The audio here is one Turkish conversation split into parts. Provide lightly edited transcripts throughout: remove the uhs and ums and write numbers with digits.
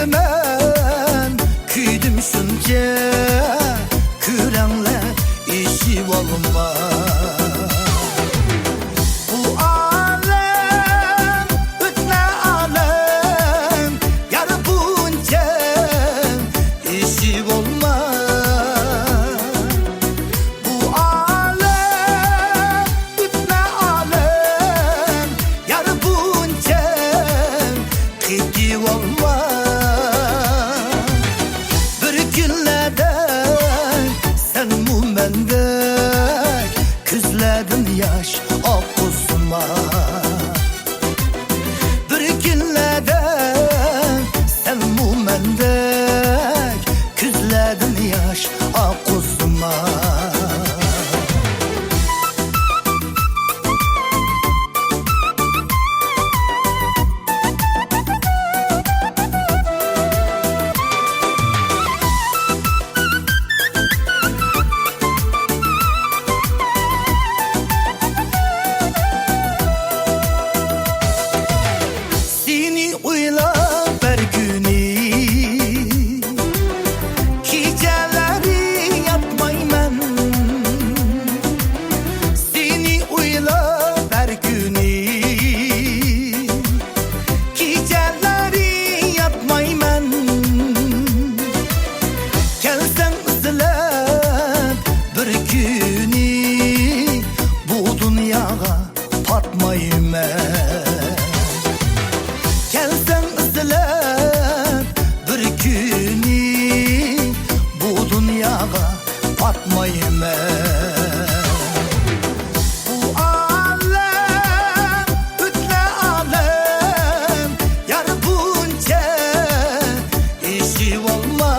men küydüm şunca kürenle işi olma. Bu alem ötne alem yar bunca işi olma. Bu alem ötne alem yar bunca kıydı olma. Küzledin yaş akuzma. Bir günlerde sen mu mendek küzledin yaş akuzma. Gelsen ızılep bir günü bu dünyaya batmayım ben. Bu alem ötle alem yar bunca işi olma.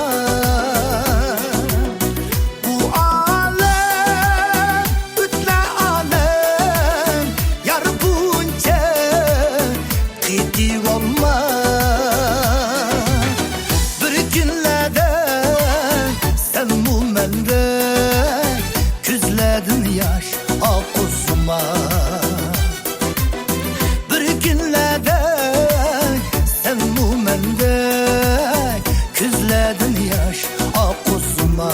Bu alem ötle alem yar bunca kıydı olma. Bir günlerde sen mu mendek küzledin yaş akuzma. Bir günlerde sen mu mendek küzledin yaş akuzma.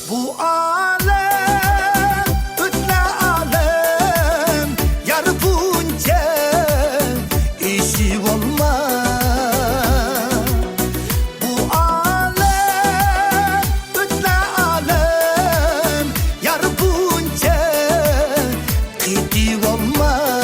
Bu alem ötle alem yar bunca işi olma. Bu alem ötle alem yar bunca kıydı olma.